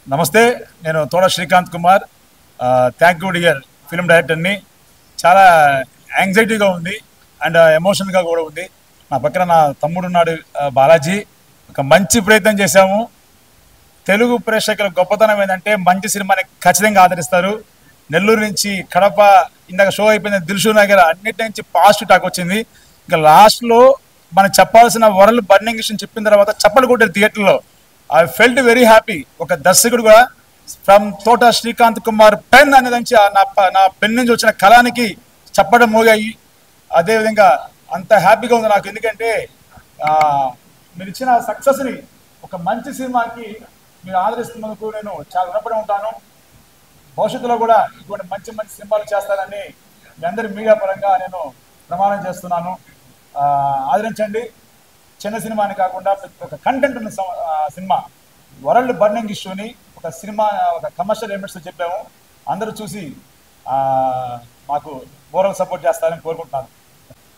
నమస్తే, నేను తోడ Srikanth Kumar. Thank you dear film డైరెక్టర్ని. చాలా యాంగ్జైటీగా ఉంది అండ్ ఎమోషనల్గా కూడా ఉంది. నా పక్కన నా తమ్ముడు ఉన్నాడు బాలాజీ. ఒక మంచి ప్రయత్నం చేశాము. తెలుగు ప్రేక్షకుల గొప్పతనం ఏంటంటే మంచి సినిమాని ఖచ్చితంగా ఆదరిస్తారు. నెల్లూరు నుంచి కడప, ఇందాక షో అయిపోయింది, దిల్షు నగర్, అన్నిటి నుంచి పాజిటివ్ టాక్ వచ్చింది. ఇంకా లాస్ట్లో మనం చెప్పాల్సిన వరల్డ్ బర్నింగ్ విషయం చెప్పిన తర్వాత చప్పలు కొట్టారు థియేటర్లో. I felt very happy. ఒక దర్శకుడు కూడా ఫ్రమ్ తోట శ్రీకాంత్ కుమార్ పెన్ అనేది నుంచి నా పెన్ నుంచి వచ్చిన కళానికి చప్పడం మోగాయి. అదేవిధంగా అంత హ్యాపీగా ఉంది నాకు. ఎందుకంటే మీరు ఇచ్చిన సక్సెస్ని, ఒక మంచి సినిమాకి మీరు ఆదరిస్తున్నందుకు నేను చాలా రుణపడి ఉంటాను. భవిష్యత్తులో కూడా ఇటువంటి మంచి మంచి సినిమాలు చేస్తానని మీ అందరి మీడియా పరంగా నేను ప్రమాణం చేస్తున్నాను. ఆదరించండి. చిన్న సినిమా అని కాకుండా ఒక కంటెంట్ ఉన్న సినిమా, వరల్డ్ బర్నింగ్ ఇష్యూని ఒక సినిమా, ఒక కమర్షియల్ ఎలిమెంట్స్తో చెప్పాము. అందరూ చూసి మాకు మోరల్ సపోర్ట్ చేస్తారని కోరుకుంటున్నాను.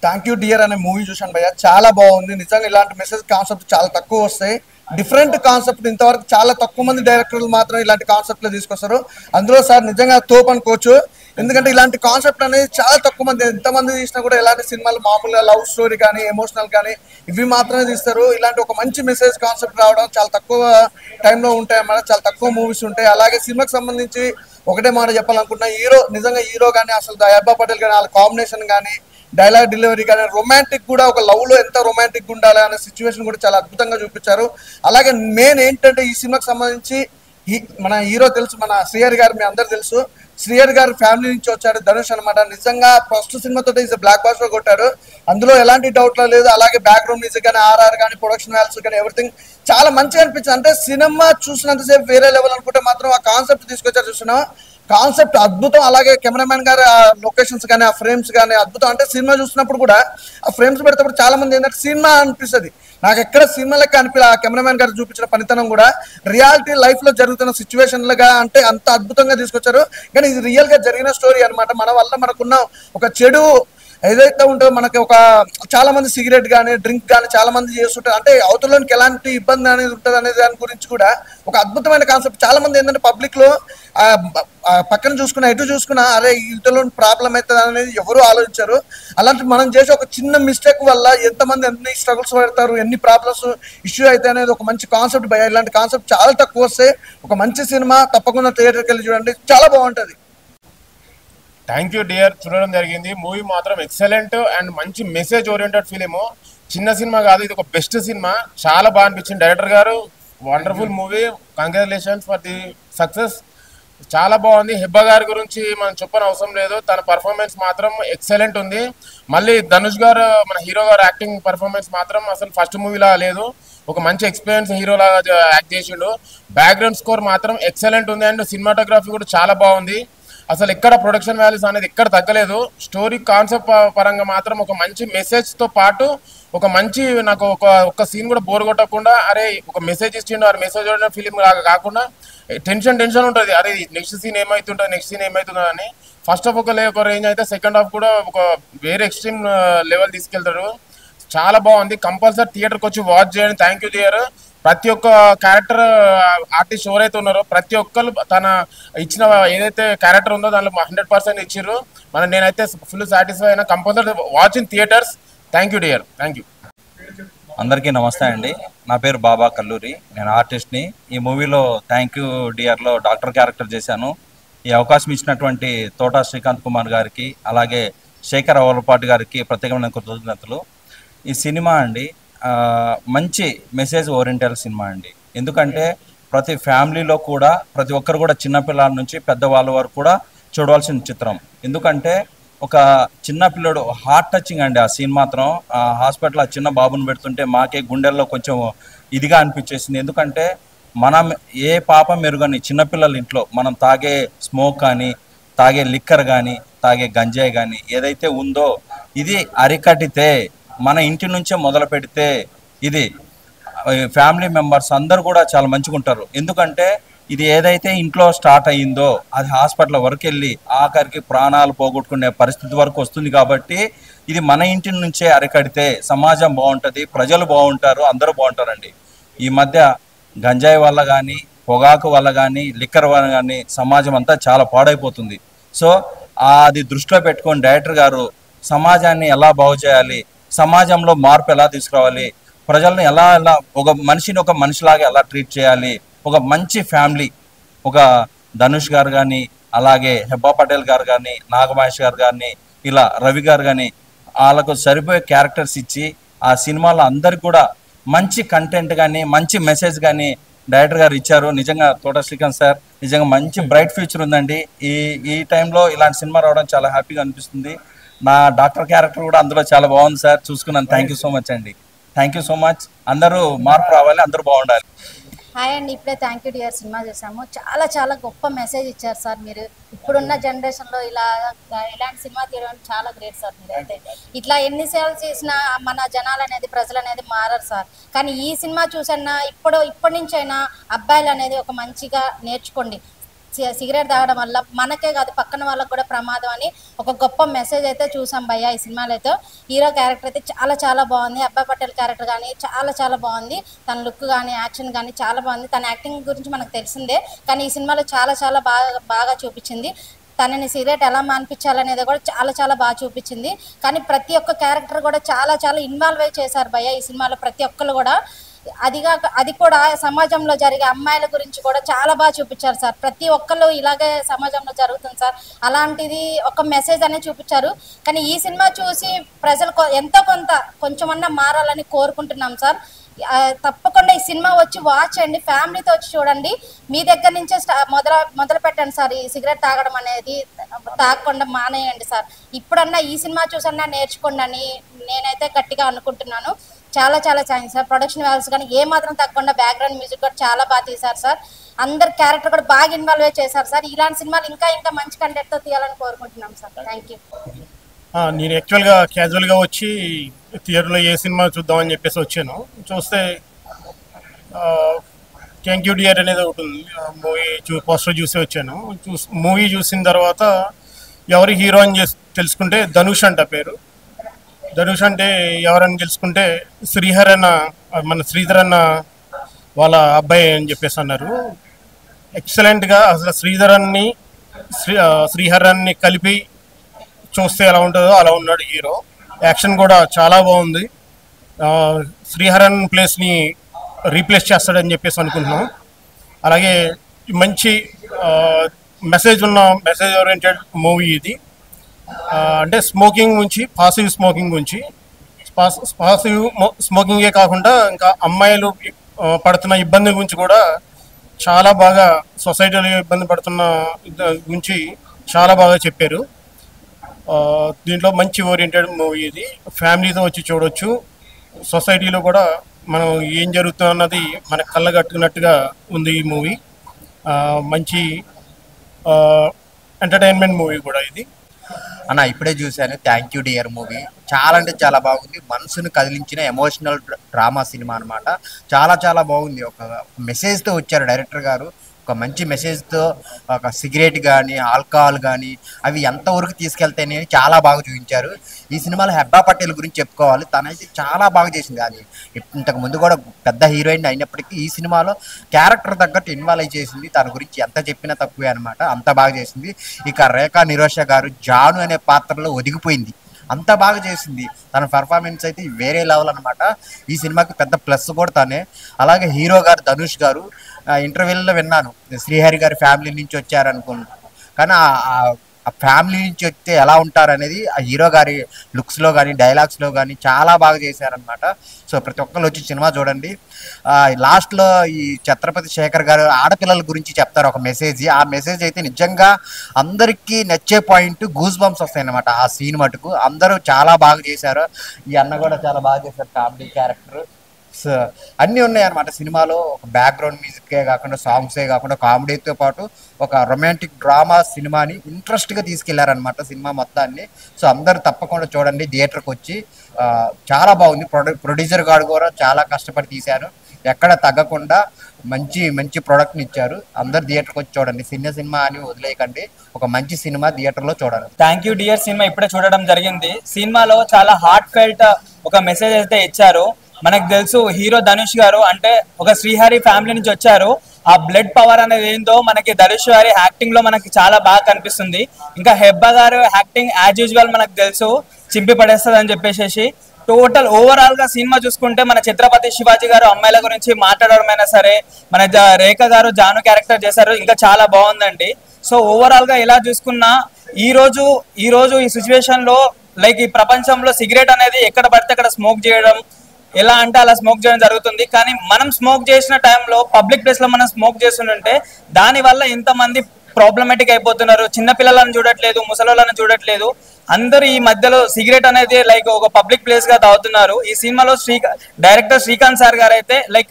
థ్యాంక్ యూ డియర్ అనే మూవీ చూశాను భయ్య, చాలా బాగుంది. నిజంగా ఇలాంటి మెసేజ్ కాన్సెప్ట్ చాలా తక్కువ వస్తాయి. డిఫరెంట్ కాన్సెప్ట్ ఇంతవరకు చాలా తక్కువ మంది డైరెక్టర్లు మాత్రం ఇలాంటి కాన్సెప్ట్లు తీసుకొస్తారు. అందులో సార్ నిజంగా తోపు అనుకోవచ్చు. ఎందుకంటే ఇలాంటి కాన్సెప్ట్ అనేది చాలా తక్కువ మంది, ఎంతమంది తీసినా కూడా ఇలాంటి సినిమాలు మామూలుగా లవ్ స్టోరీ కానీ ఎమోషనల్ కానీ ఇవి మాత్రమే తీస్తారు. ఇలాంటి ఒక మంచి మెసేజ్ కాన్సెప్ట్ రావడం చాలా తక్కువ టైంలో ఉంటాయి అన్నమాట. చాలా తక్కువ మూవీస్ ఉంటాయి. అలాగే సినిమాకి సంబంధించి ఒకటే మాట చెప్పాలనుకుంటున్నా, నిజంగా హీరో కానీ అసలు దయాబా పటేల్ కానీ వాళ్ళ కాంబినేషన్ కానీ డైలాగ్ డెలివరీ కానీ రొమాంటిక్ కూడా, ఒక లవ్లో ఎంత రొమాంటిక్ ఉండాలి అనే సిచ్యువేషన్ కూడా చాలా అద్భుతంగా చూపించారు. అలాగే మెయిన్ ఏంటంటే ఈ సినిమాకి సంబంధించి మన హీరో తెలుసు, మన శ్రీహరి గారు మీ అందరు తెలుసు. శ్రీహరి గారు ఫ్యామిలీ నుంచి వచ్చాడు ధనుష్ అనమాట. నిజంగా ఫస్ట్ సినిమాతో ఈజ్ బ్లాక్ బాస్టర్ కొట్టాడు, అందులో ఎలాంటి డౌట్లో లేదు. అలాగే బ్యాక్గ్రౌండ్ మ్యూజిక్ కానీ ఆర్ఆర్ కానీ ప్రొడక్షన్ వాల్యూస్ కానీ ఎవ్రీథింగ్ చాలా మంచిగా అనిపించింది. అంటే సినిమా చూసినంతసేపు వేరే లెవెల్ అనుకుంటే మాత్రం ఆ కాన్సెప్ట్ తీసుకొచ్చారు. చూసినా కాన్సెప్ట్ అద్భుతం. అలాగే కెమెరామెన్ గారు ఆ లొకేషన్స్ కానీ ఆ ఫ్రేమ్స్ కానీ అద్భుతం. అంటే సినిమా చూసినప్పుడు కూడా ఆ ఫ్రేమ్స్ పెడతాప్పుడు చాలా మంది ఏంటంటే సినిమా అనిపిస్తుంది, నాకు ఎక్కడ సినిమా లెక్క అనిపి ఆ కెమెరామెన్ గారు చూపించిన పనితనం కూడా రియాలిటీ లైఫ్ లో జరుగుతున్న సిచ్యువేషన్లుగా అంటే అంత అద్భుతంగా తీసుకొచ్చారు. కానీ ఇది రియల్ గా జరిగిన స్టోరీ అనమాట. మన వల్ల మనకున్న ఒక చెడు ఏదైతే ఉంటుందో, మనకి ఒక చాలా మంది సిగరెట్ కానీ డ్రింక్ కానీ చాలా మంది చేస్తుంటారు. అంటే అవతలలోనికి ఎలాంటి ఇబ్బంది అనేది ఉంటుంది అనే దాని గురించి కూడా ఒక అద్భుతమైన కాన్సెప్ట్. చాలా మంది ఏంటంటే పబ్లిక్ లో పక్కన చూసుకున్నా ఎటు చూసుకున్నా అరే ఇటులో ప్రాబ్లం అవుతుంది అనేది ఎవరు ఆలోచించారు. అలాంటి మనం చేసే ఒక చిన్న మిస్టేక్ వల్ల ఎంతమంది ఎన్ని స్ట్రగుల్స్ పడతారు, ఎన్ని ప్రాబ్లమ్స్ ఇష్యూ అయితే అనేది ఒక మంచి కాన్సెప్ట్ భయ. ఇలాంటి కాన్సెప్ట్ చాలా తక్కువ వస్తే ఒక మంచి సినిమా తప్పకుండా థియేటర్కి వెళ్ళి చూడండి, చాలా బాగుంటుంది. Thank you dear. చూడడం జరిగింది. మూవీ మాత్రం ఎక్సలెంట్ అండ్ మంచి మెసేజ్ ఓరియంటెడ్ ఫిలిము. చిన్న సినిమా కాదు, ఇది ఒక బెస్ట్ సినిమా. చాలా బాగా అనిపించింది. డైరెక్టర్ గారు wonderful movie, congratulations for the success. చాలా బాగుంది. హెబ్బా గారి గురించి మనం చెప్పని అవసరం లేదు, తన పర్ఫార్మెన్స్ మాత్రం ఎక్సలెంట్ ఉంది. మళ్ళీ ధనుష్ గారు మన హీరో గారు యాక్టింగ్ పర్ఫార్మెన్స్ మాత్రం అసలు ఫస్ట్ మూవీలా లేదు, ఒక మంచి ఎక్స్పీరియన్స్ హీరోలాగా యాక్ట్ చేసిండు. బ్యాక్గ్రౌండ్ స్కోర్ మాత్రం ఎక్సలెంట్ ఉంది అండ్ సినిమాటోగ్రఫీ కూడా చాలా బాగుంది. అసలు ఎక్కడ ప్రొడక్షన్ వాల్యూస్ అనేది ఎక్కడ తగ్గలేదు. స్టోరీ కాన్సెప్ట్ పరంగా మాత్రం ఒక మంచి మెసేజ్తో పాటు ఒక మంచి నాకు ఒక సీన్ కూడా బోర్ కొట్టకుండా అరే ఒక మెసేజ్ ఇచ్చిండు, ఆ మెసేజ్ ఫిలిం కాకుండా టెన్షన్ ఉంటుంది. అరే నెక్స్ట్ సీన్ ఏమవుతుందో అని. ఫస్ట్ హాఫ్ ఒక రేంజ్ అయితే సెకండ్ హాఫ్ కూడా ఒక వేరే ఎక్స్ట్రీమ్ లెవెల్ తీసుకెళ్తాడు. చాలా బాగుంది. కంపల్సరీ థియేటర్కి వచ్చి వాచ్ చేయండి. Thank you dear. ప్రతి ఒక్క క్యారెక్టర్ ఆర్టిస్ట్ ఎవరైతే ఉన్నారో ప్రతి ఒక్కరు తన ఇచ్చిన ఏదైతే క్యారెక్టర్ ఉందో దానిలో 100% ఇచ్చిర్రు. నేనైతే ఫుల్ సాటిస్ఫై అయినా. Compulsory watch in theatres. Thank you dear. Thank you. అందరికీ నమస్తే అండి. నా పేరు బాబా కల్లూరి, నేను ఆర్టిస్ట్ని. ఈ మూవీలో థ్యాంక్ యూ డియర్లో డాక్టర్ క్యారెక్టర్ చేశాను. ఈ అవకాశం ఇచ్చినటువంటి తోట శ్రీకాంత్ కుమార్ గారికి అలాగే శేఖర్ అవలపాటి గారికి ప్రత్యేకమైన కృతజ్ఞతలు. ఈ సినిమా అండి మంచి మెసేజ్ ఓరియంటెడ్ సినిమా అండి. ఎందుకంటే ప్రతి ఫ్యామిలీలో కూడా ప్రతి ఒక్కరు కూడా చిన్నపిల్లల నుంచి పెద్దవాళ్ళ వరకు కూడా చూడవలసిన చిత్రం. ఎందుకంటే ఒక చిన్న పిల్లడు హార్ట్ టచింగ్ అండి ఆ సీన్ మాత్రం. హాస్పిటల్ ఆ చిన్న బాబుని పెడుతుంటే మాకే గుండెల్లో కొంచెం ఇదిగా అనిపించేసింది. ఎందుకంటే మనం ఏ పాపం మెరుగని చిన్నపిల్లల ఇంట్లో మనం తాగే స్మోక్ కానీ తాగే లిక్కర్ కానీ తాగే గంజాయి కానీ ఏదైతే ఉందో ఇది అరికట్టితే, మన ఇంటి నుంచే మొదలు పెడితే ఇది ఫ్యామిలీ మెంబర్స్ అందరూ కూడా చాలా మంచిగా ఉంటారు. ఎందుకంటే ఇది ఏదైతే ఇంట్లో స్టార్ట్ అయ్యిందో అది హాస్పిటల్ వరకు వెళ్ళి ఆఖరికి ప్రాణాలు పోగొట్టుకునే పరిస్థితి వరకు వస్తుంది. కాబట్టి ఇది మన ఇంటి నుంచే అరికడితే సమాజం బాగుంటుంది, ప్రజలు బాగుంటారు, అందరూ బాగుంటారండి. ఈ మధ్య గంజాయి వల్ల కానీ పొగాకు వల్ల కానీ లిక్కర్ వల్ల కానీ సమాజం అంతా చాలా పాడైపోతుంది. సో అది దృష్టిలో పెట్టుకొని డైరెక్టర్ గారు సమాజాన్ని ఎలా బాగు చేయాలి, సమాజంలో మార్పు ఎలా తీసుకురావాలి, ప్రజలను ఎలా ఒక మనిషిని ఒక మనిషిలాగా ఎలా ట్రీట్ చేయాలి, ఒక మంచి ఫ్యామిలీ, ఒక ధనుష్ గారు కానీ అలాగే హెబ్బా పటేల్ గారు కానీ నాగమహేష్ గారు కానీ ఇలా రవి గారు కానీ వాళ్ళకు సరిపోయే క్యారెక్టర్స్ ఇచ్చి ఆ సినిమాలో అందరికి కూడా మంచి కంటెంట్ కానీ మంచి మెసేజ్ కానీ డైరెక్టర్ గారు ఇచ్చారు. నిజంగా తోట శ్రీకాంత్ సార్ నిజంగా మంచి బ్రైట్ ఫ్యూచర్ ఉందండి. ఈ టైంలో ఇలాంటి సినిమా రావడం చాలా హ్యాపీగా అనిపిస్తుంది. నా డాక్టర్ క్యారెక్టర్ కూడా అందులో చాలా బాగుంది సార్, చూసుకున్నాను. థ్యాంక్ యూ సో మచ్ అండి. Thank you so much. అందరూ మార్పు రావాలి, అందరూ బాగుండాలి. హాయ్ అండి, ఇప్పుడే థ్యాంక్ యూ డియర్ సినిమా చూసాము. చాలా చాలా గొప్ప మెసేజ్ ఇచ్చారు సార్ మీరు. ఇప్పుడున్న జనరేషన్లో ఇలాంటి సినిమా తీయడం చాలా గ్రేట్ సార్. మీరు అయితే ఇట్లా ఎన్నిసార్లు చేసినా మన జనాలు అనేది ప్రజలు అనేది మారరు సార్. కానీ ఈ సినిమా చూసన్నా ఇప్పటి నుంచైనా అబ్బాయిలు అనేది ఒక మంచిగా నేర్చుకోండి. సిగరెట్ తాగడం వల్ల మనకే కాదు పక్కన వాళ్ళకి కూడా ప్రమాదం అని ఒక గొప్ప మెసేజ్ అయితే చూసాం భయ్య ఈ సినిమాలో. అయితే హీరో క్యారెక్టర్ అయితే చాలా చాలా బాగుంది. అబ్బాయి పటేల్ క్యారెక్టర్ కానీ చాలా చాలా బాగుంది. తన లుక్ కానీ యాక్షన్ కానీ చాలా బాగుంది. తన యాక్టింగ్ గురించి మనకు తెలిసిందే, కానీ ఈ సినిమాలో చాలా చాలా బాగా చూపించింది. తనని సిగరెట్ ఎలా మానిపించాలనేది కూడా చాలా చాలా బాగా చూపించింది. కానీ ప్రతి ఒక్క క్యారెక్టర్ కూడా చాలా చాలా ఇన్వాల్వ్ అయి చేశారు భయ్య ఈ సినిమాలో. ప్రతి ఒక్కరు కూడా అది కూడా సమాజంలో జరిగే అమ్మాయిల గురించి కూడా చాలా బాగా చూపించారు సార్. ప్రతి ఒక్కళ్ళు ఇలాగే సమాజంలో జరుగుతుంది సార్. అలాంటిది ఒక మెసేజ్ అనేది చూపించారు. కానీ ఈ సినిమా చూసి ప్రజలు ఎంతో కొంచెమన్నా మారాలని కోరుకుంటున్నాం సార్. తప్పకుండా ఈ సినిమా వచ్చి వాచ్ చేయండి, ఫ్యామిలీతో వచ్చి చూడండి. మీ దగ్గర నుంచే మొదలు పెట్టండి సార్. ఈ సిగరెట్ తాగడం అనేది తాగకుండా మానేయండి సార్. ఇప్పుడన్నా ఈ సినిమా చూసన్నా నేర్చుకోండి అని నేనైతే గట్టిగా అనుకుంటున్నాను. చాలా చాలా థ్యాంక్స్ సార్. ప్రొడక్షన్ వాల్యూస్ కానీ ఏమాత్రం తగ్గకుండా బ్యాక్గ్రౌండ్ మ్యూజిక్ కూడా చాలా బాగా తీశారు సార్. అందరు క్యారెక్టర్ కూడా బాగా ఇన్వాల్వ్ చేశారు సార్. ఇలాంటి సినిమాలు ఇంకా మంచి కంటెంట్తో తీయాలని కోరుకుంటున్నాం సార్. Thank you. నేను యాక్చువల్గా క్యాజువల్గా వచ్చి థియేటర్లో ఏ సినిమా చూద్దామని చెప్పేసి వచ్చాను. చూస్తే థ్యాంక్ యూ డియర్ అనేది ఒకటి ఉంది. మూవీ పోస్టర్ చూసి వచ్చాను. మూవీ చూసిన తర్వాత ఎవరి హీరో అని తెలుసుకుంటే ధనుష్ అంట పేరు. ధనుష్ అంటే ఎవరని తెలుసుకుంటే శ్రీధర్ అన్న వాళ్ళ అబ్బాయి అని చెప్పేసి అన్నారు. ఎక్సలెంట్గా అసలు శ్రీహరాన్ని కలిపి చూస్తే ఎలా ఉంటుందో అలా ఉన్నాడు హీరో. యాక్షన్ కూడా చాలా బాగుంది. శ్రీహరన్ ప్లేస్ని రీప్లేస్ చేస్తాడని చెప్పేసి అనుకుంటున్నాం. అలాగే మంచి మెసేజ్ ఓరియంటెడ్ మూవీ ఇది. అంటే స్మోకింగ్ గురించి, పాసివ్ స్మోకింగ్ గురించి, పాసివ్ స్మోకింగే కాకుండా ఇంకా అమ్మాయిలు పడుతున్న ఇబ్బంది గురించి కూడా చాలా బాగా, సొసైటీలో ఇబ్బంది పడుతున్న గురించి చాలా బాగా చెప్పారు. దీంట్లో మంచి ఓరియంటెడ్ మూవీ ఇది. ఫ్యామిలీతో వచ్చి చూడొచ్చు. సొసైటీలో కూడా మనం ఏం జరుగుతుంది అన్నది మన కళ్ళగట్టుకున్నట్టుగా ఉంది ఈ మూవీ. మంచి ఎంటర్టైన్మెంట్ మూవీ కూడా ఇది. అన్న ఇప్పుడే చూశాను థ్యాంక్ యూ డియర్ మూవీ. చాలా అంటే చాలా బాగుంది. మనసును కదిలించిన ఎమోషనల్ డ్రామా సినిమా అనమాట. చాలా చాలా బాగుంది. ఒక మెసేజ్తో వచ్చారు డైరెక్టర్ గారు. ఒక మంచి మెసేజ్తో ఒక సిగరెట్ కానీ ఆల్కహాల్ కానీ అవి ఎంతవరకు తీసుకెళ్తాయని చాలా బాగా చూపించారు. ఈ సినిమాలో హెబ్బా పటేల్ గురించి చెప్పుకోవాలి. తనైతే చాలా బాగా చేసింది. అది ఇంతకు ముందు కూడా పెద్ద హీరోయిన్ అయినప్పటికీ ఈ సినిమాలో క్యారెక్టర్ తగ్గట్టు ఇన్వాల్వ్ చేసింది. తన గురించి ఎంత చెప్పినా తక్కువే అనమాట. అంత బాగా చేసింది. ఇక రేఖా నిరోష గారు జాను అనే పాత్రలో ఒదిగిపోయింది. అంత బాగా చేసింది. తన పర్ఫార్మెన్స్ అయితే వేరే లెవెల్ అనమాట. ఈ సినిమాకి పెద్ద ప్లస్ కూడా తనే. అలాగే హీరో గారు ధనుష్ గారు ఇంటర్వ్యూలో విన్నాను శ్రీహరి గారి ఫ్యామిలీ నుంచి వచ్చారనుకున్నాను. కానీ ఆ ఫ్యామిలీ నుంచి వస్తే ఎలా ఉంటారనేది ఆ హీరో గారి లుక్స్లో కానీ డైలాగ్స్లో కానీ చాలా బాగా చేశారనమాట. సో ప్రతి ఒక్కరు వచ్చి సినిమా చూడండి. లాస్ట్లో ఈ ఛత్రపతి శేఖర్ గారు ఆడపిల్లల గురించి చెప్తారు ఒక మెసేజ్. ఆ మెసేజ్ అయితే నిజంగా అందరికీ నచ్చే పాయింట్, గూస్ బంప్స్ వస్తాయి అన్నమాట. ఆ సీన్ మటుకు అందరూ చాలా బాగా చేశారు. ఈ అన్న కూడా చాలా బాగా చేశారు కామెడీ క్యారెక్టర్. అన్నీ ఉన్నాయి అనమాట సినిమాలో. ఒక బ్యాక్గ్రౌండ్ మ్యూజిక్కే కాకుండా, సాంగ్సే కాకుండా, కామెడీతో పాటు ఒక రొమాంటిక్ డ్రామా సినిమాని ఇంట్రెస్ట్గా తీసుకెళ్లారనమాట సినిమా మొత్తాన్ని. సో అందరూ తప్పకుండా చూడండి థియేటర్కి వచ్చి. చాలా బాగుంది. ప్రొడ్యూసర్ గారు కూడా చాలా కష్టపడి తీశారు. ఎక్కడ తగ్గకుండా మంచి మంచి ప్రోడక్ట్ని ఇచ్చారు. అందరు థియేటర్కి వచ్చి చూడండి. సినిమా అని వదిలేయకండి. ఒక మంచి సినిమా థియేటర్లో చూడండి. థ్యాంక్ యూ డియర్ సినిమా ఇప్పుడే చూడడం జరిగింది. సినిమాలో చాలా హార్ట్ ఫెల్ట్ ఒక మెసేజ్ అయితే ఇచ్చారు. మనకు తెలుసు హీరో ధనుష్ గారు అంటే ఒక శ్రీహరి ఫ్యామిలీ నుంచి వచ్చారు. ఆ బ్లడ్ పవర్ అనేది ఏందో మనకి ధనుష్ గారి యాక్టింగ్ లో మనకి చాలా బాగా కనిపిస్తుంది. ఇంకా హెబ్బా గారు యాక్టింగ్ యాజ్ యూజువల్ మనకు తెలుసు, చింపి పడేస్తుంది అని చెప్పేసి. టోటల్ ఓవరాల్ గా సినిమా చూసుకుంటే మన ఛత్రపతి శివాజీ గారు అమ్మాయిల గురించి మాట్లాడడమైనా సరే, మన రేఖ గారు జాను క్యారెక్టర్ చేశారు, ఇంకా చాలా బాగుందండి. సో ఓవరాల్ గా ఎలా చూసుకున్నా ఈ రోజు ఈ సిచ్యువేషన్ లో లైక్ ఈ ప్రపంచంలో సిగరెట్ అనేది ఎక్కడ పడితే అక్కడ స్మోక్ చేయడం, ఎలా అంటే అలా స్మోక్ చేయడం జరుగుతుంది. కానీ మనం స్మోక్ చేసిన టైంలో పబ్లిక్ ప్లేస్ లో మనం స్మోక్ చేస్తుంటే దాని వల్ల ఇంతమంది ప్రాబ్లమేటిక్ అయిపోతున్నారు. చిన్న పిల్లలను చూడట్లేదు, ముసలోళ్ళని చూడట్లేదు, అందరూ ఈ మధ్యలో సిగరెట్ అనేది లైక్ ఒక పబ్లిక్ ప్లేస్ గా తాగుతున్నారు. ఈ సినిమాలో డైరెక్టర్ శ్రీకాంత్ సార్ గారు అయితే లైక్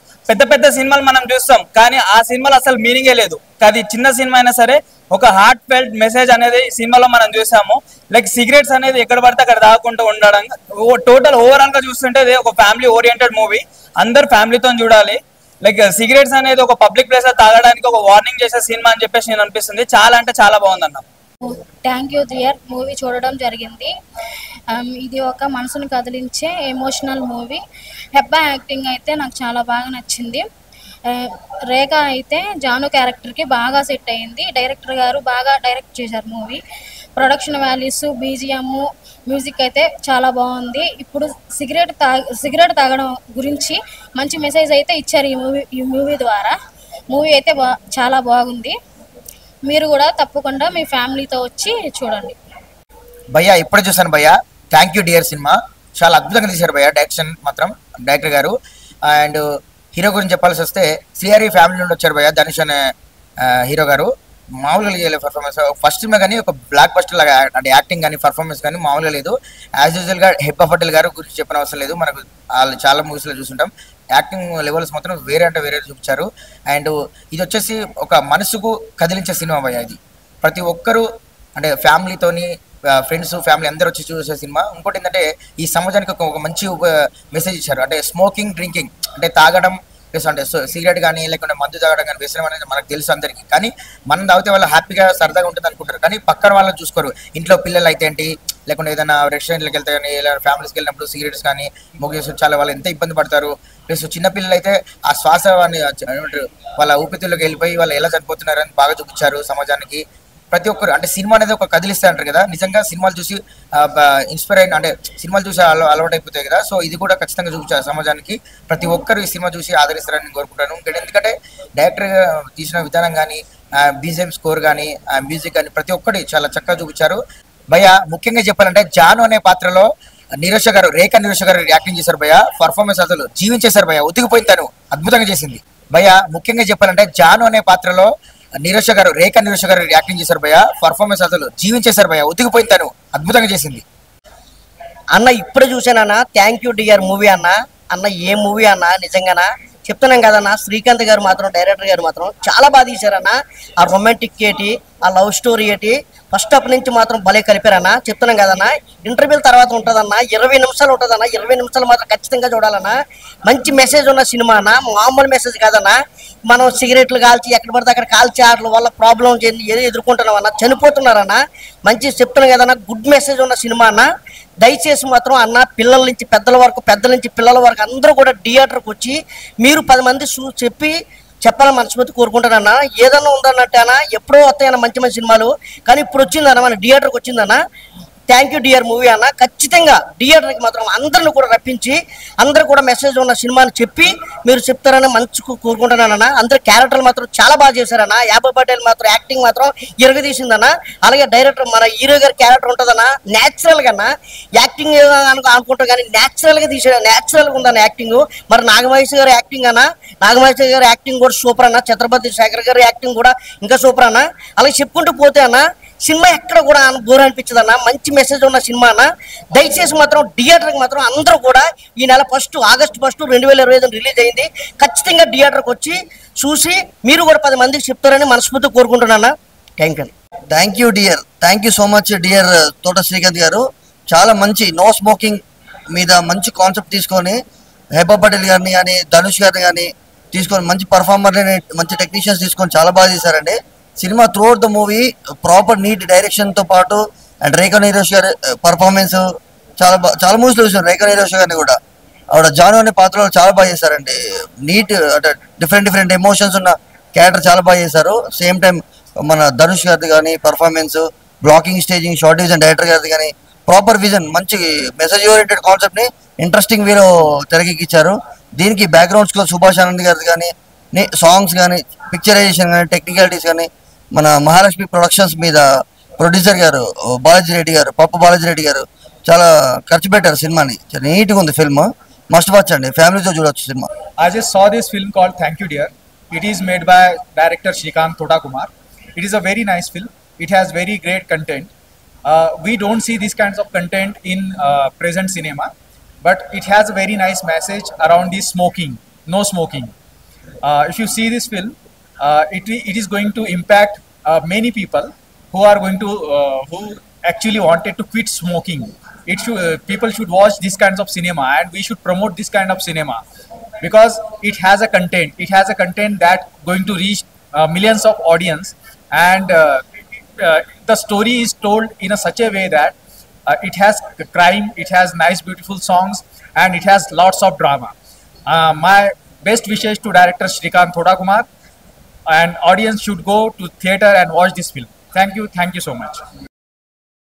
పెద్ద సినిమాలు మనం చూస్తాం, కానీ ఆ సినిమాలో అసలు మీనింగే లేదు. అది చిన్న సినిమా అయినా సరే ఒక హార్ట్ ఫెల్ట్ మెసేజ్ అనేది సినిమాలో మనం చూసాము. లైక్ సిగరెట్స్ అనేది ఎక్కడ పడితే అక్కడ తాగకుండా ఉండడం, టోటల్ ఓవరాల్ గా చూస్తుంటే ఒక ఫ్యామిలీ ఓరియంటెడ్ మూవీ, అందరు ఫ్యామిలీతో చూడాలి. లైక్ సిగరెట్స్ అనేది ఒక పబ్లిక్ ప్లేస్ లో తాగడానికి ఒక వార్నింగ్ చేసే సినిమా అని చెప్పేసి నేను అనిపిస్తుంది. చాలా అంటే చాలా బాగుందన్న. థ్యాంక్ యూ డియర్ మూవీ చూడడం జరిగింది. ఇది ఒక మనసును కదిలించే ఎమోషనల్ మూవీ. హెబ్బా యాక్టింగ్ అయితే నాకు చాలా బాగా నచ్చింది. రేఖ అయితే జాను క్యారెక్టర్కి బాగా సెట్ అయింది. డైరెక్టర్ గారు బాగా డైరెక్ట్ చేశారు movie. Production values, BGM, music అయితే చాలా బాగుంది. ఇప్పుడు సిగరెట్ తాగడం గురించి మంచి మెసేజ్ అయితే ఇచ్చారు ఈ మూవీ ద్వారా. మూవీ అయితే చాలా బాగుంది. మీరు కూడా తప్పకుండా మీ ఫ్యామిలీతో వచ్చి చూడండి. భయ్యా ఇప్పుడే చూసాను భయ్యా, థ్యాంక్ యూ డియర్ సినిమా చాలా అద్భుతంగా తీశారు భయ్యా. డైరెక్షన్ మాత్రం డైరెక్టర్ గారు. అండ్ హీరో గురించి చెప్పాల్సి వస్తే సిఆర్ఈ ఫ్యామిలీ నుండి వచ్చారు భయ్యా ధనుష్ అనే హీరో గారు. మామూలుగా చేయలేదు పర్ఫార్మెన్స్. ఫస్ట్ సినిమా కానీ ఒక బ్లాక్ బస్టర్ లాగా అంటే యాక్టింగ్ కానీ పర్ఫార్మెన్స్ కానీ మామూలుగా లేదు. యాజ్ యూజువల్గా హెబ్బా పటేల్ గారు గురించి చెప్పిన అవసరం లేదు, మనకు వాళ్ళు చాలా మూవీస్లో చూస్తుంటాం. యాక్టింగ్ లెవెల్స్ మాత్రం వేరే అంటే వేరే చూపించారు. అండ్ ఇది వచ్చేసి ఒక మనసుకు కదిలించే సినిమా భయ్యా. ఇది ప్రతి ఒక్కరూ అంటే ఫ్యామిలీతోని ఫ్రెండ్స్ ఫ్యామిలీ అందరూ వచ్చి చూసే సినిమా. ఇంకోటి ఏంటంటే ఈ సమాజానికి ఒక మంచి మెసేజ్ ఇచ్చారు. అంటే స్మోకింగ్, డ్రింకింగ్ అంటే తాగడం ప్లస్ అంటే సిగరెట్ కానీ లేకుంటే మందు తాగడం కానీ వ్యసనం అనేది మనకు తెలుసు అందరికీ. కానీ మనం తాగితే వాళ్ళు హ్యాపీగా సరదాగా ఉంటుంది అనుకుంటారు, కానీ పక్కన వాళ్ళని చూసుకోరు. ఇంట్లో పిల్లలు అయితే ఏంటి, లేకుంటే ఏదైనా రెస్టారెంట్లకు వెళ్తే కానీ ఇలా ఫ్యామిలీస్కి వెళ్ళినప్పుడు సిగరెట్స్ కానీ మొగేసి చాలా వాళ్ళు ఎంత ఇబ్బంది పడతారు. ప్లస్ చిన్నపిల్లలు అయితే ఆ శ్వాస వాళ్ళ ఊపిరితిత్తుల్లోకి వెళ్ళిపోయి వాళ్ళు ఎలా చనిపోతున్నారని బాగా చూపించారు సమాజానికి. ప్రతి ఒక్కరు అంటే సినిమా అనేది ఒక కదిలిస్తే అంటారు కదా, నిజంగా సినిమాలు చూసి ఇన్స్పైర్ అయిన అంటే సినిమాలు చూసి అలవాటు అయిపోతాయి కదా. సో ఇది కూడా ఖచ్చితంగా చూపించారు సమాజానికి. ప్రతి ఒక్కరు ఈ సినిమా చూసి ఆదరిస్తారని నేను కోరుకుంటాను. ఎందుకంటే డైరెక్టర్ తీసిన విధానం కానీ, బీజిఎం స్కోర్ కానీ, మ్యూజిక్ కానీ ప్రతి ఒక్కటి చాలా చక్కగా చూపించారు భయ్య. ముఖ్యంగా చెప్పాలంటే జాను అనే పాత్రలో నిరోష గారు, రేఖ నిరోష గారు యాక్టింగ్ చేశారు భయ్య. పర్ఫార్మెన్స్ అసలు జీవించేశారు భయ్య, ఉతికిపోయింది తను, అద్భుతంగా చేసింది భయ్య. ముఖ్యంగా చెప్పాలంటే జాను అనే పాత్రలో నిరోష గారు, రేఖ నిరోష గారు యాక్టింగ్ చేశారు భయ్య. పర్ఫార్మెన్స్ అసలు జీవించేశారు భయ్య, ఉతికిపోయింది తను, అద్భుతంగా చేసింది అన్న. ఇప్పుడే చూసానన్నా థ్యాంక్ యూ డియర్ మూవీ అన్న ఏ మూవీ అన్న నిజంగానా చెప్తున్నాం కదన్నా. శ్రీకాంత్ గారు మాత్రం డైరెక్టర్ గారు మాత్రం చాలా బాగా తీశారన్న. ఆ రొమాంటిక్ ఏంటి, ఆ లవ్ స్టోరీ ఏంటి, ఫస్ట్ అప్ నుంచి మాత్రం భలే కలిపారన్న. చెప్తున్నాం కదన్నా ఇంటర్వ్యూల తర్వాత ఉంటుందన్న, 20 నిమిషాలు ఉంటుందన్న. 20 నిమిషాలు మాత్రం ఖచ్చితంగా చూడాలన్నా. మంచి మెసేజ్ ఉన్న సినిమా అన్న, మామూలు మెసేజ్ కాదన్నా. మనం సిగరెట్లు కాల్చి ఎక్కడ పడితే అక్కడ కాల్చి ఆటల వల్ల ప్రాబ్లం ఏదో ఎదుర్కొంటున్నామన్నా, చనిపోతున్నారన్న. మంచి చెప్తున్నాం కదన్నా, గుడ్ మెసేజ్ ఉన్న సినిమా అన్న. దయచేసి మాత్రం అన్న పిల్లల నుంచి పెద్దల వరకు, పెద్దల నుంచి పిల్లల వరకు అందరూ కూడా థియేటర్కి వచ్చి మీరు 10 మంది చెప్పాలని మనస్ఫూర్తి కోరుకుంటానన్నా. ఏదన్నా ఉందన్నట్టు అన్న, ఎప్పుడో వస్తాయన్న మంచి మంచి సినిమాలు, కానీ ఇప్పుడు వచ్చిందన్న మన థియేటర్కి వచ్చిందన్న. థ్యాంక్ యూ డియర్ మూవీ అన్న. ఖచ్చితంగా థియేటర్కి మాత్రం అందరిని కూడా రప్పించి అందరూ కూడా మెసేజ్ ఉన్న సినిమాని చెప్పి మీరు చెప్తారని మంచి కోరుకుంటున్నానన్న. అందరు క్యారెక్టర్లు మాత్రం చాలా బాగా చేశారన్న. యాబా పటేల్ మాత్రం యాక్టింగ్ మాత్రం ఇరగదీసిందన్న. అలాగే డైరెక్టర్ మన హీరో గారి క్యారెక్టర్ ఉంటుందన్న, న్యాచురల్గా అన్న. యాక్టింగ్ అనుకుంటాం కానీ న్యాచురల్గా న్యాచురల్గా ఉందన్న యాక్టింగ్. మరి నాగమహేష్ గారి యాక్టింగ్ అన్న, నాగమహేష్ గారి యాక్టింగ్ కూడా సూపర్ అన్న. ఛత్రపతి శేఖర్ గారి యాక్టింగ్ కూడా ఇంకా సూపర్ అన్న. అలాగే చెప్పుకుంటూ పోతే అన్న సినిమా ఎక్కడ కూడా బోర్ అనిపించదు అన్న. మంచి మెసేజ్ ఉన్న సినిమా అన్న. దయచేసి మాత్రం థియేటర్కి మాత్రం అందరూ కూడా ఈ నెల ఆగస్టు 1, 2025 రిలీజ్ అయింది. ఖచ్చితంగా థియేటర్కి వచ్చి చూసి మీరు కూడా 10 మందికి చెప్తారని మనస్ఫూర్తి కోరుకుంటున్నాను. Thank you dear, thank you so much dear తోట శ్రీకాంత్ గారు. చాలా మంచి నో స్మోకింగ్ మీద మంచి కాన్సెప్ట్ తీసుకొని హెబ్బా పటేల్ గారిని కానీ ధనుష్ గారిని కానీ తీసుకొని మంచి పర్ఫార్మర్ని, మంచి టెక్నీషియన్స్ తీసుకొని చాలా బాగా చేశారండి cinema. Throughout the movie proper neat డైరెక్షన్తో పాటు అండ్ రేఖా నిరోష్ గారి పర్ఫార్మెన్స్ చాలా మూవీస్లో చూసాను. రేఖా నిరోష్ గారిని కూడా ఆవిడ జాను అనే పాత్రలో చాలా బాగా చేశారండి. నీట్ అంటే డిఫరెంట్ ఎమోషన్స్ ఉన్న క్యారెక్టర్ చాలా బాగా చేశారు. సేమ్ టైం మన ధనుష్ గారిది కానీ performance, blocking, staging, short division director గారిది కానీ ప్రాపర్ విజన్, మంచి మెసేజ్ ఓరియంటెడ్ కాన్సెప్ట్ని ఇంట్రెస్టింగ్ వేలో తెరకెక్కించారు. దీనికి బ్యాక్గ్రౌండ్ స్కోర్ సుభాష్ ఆనంద్ గారిది కానీ, సాంగ్స్ కానీ, పిక్చరైజేషన్ కానీ, టెక్నికాలిటీస్ కానీ మన మహాలక్ష్మి ప్రొడక్షన్స్ మీద ప్రొడ్యూసర్ గారు బాలాజీ రెడ్డి గారు, పప్పు బాలాజీ రెడ్డి గారు చాలా ఖర్చు పెట్టారు సినిమాని. చాలా నీట్గా ఉంది ఫిల్మ్, మస్ట్ వాచ్ అండి, ఫ్యామిలీతో చూడొచ్చు cinema. I just saw this film called Thank You Dear. It is made by director Shrikant Thodakumar. It is a very nice film. It has very great content. We don't see these kinds of content in present cinema, but it has a very nice message around the smoking, no smoking. If you see this film, it is going to impact many people who are going to who actually wanted to quit smoking. People should watch these kinds of cinema, and we should promote this kind of cinema because it has a content. It has a content that going to reach millions of audience, and the story is told in such a way that it has crime, it has nice beautiful songs, and it has lots of drama. My best wishes to director Shrikant Thodakumar, and audience should go to theatre and watch this film. Thank you so much.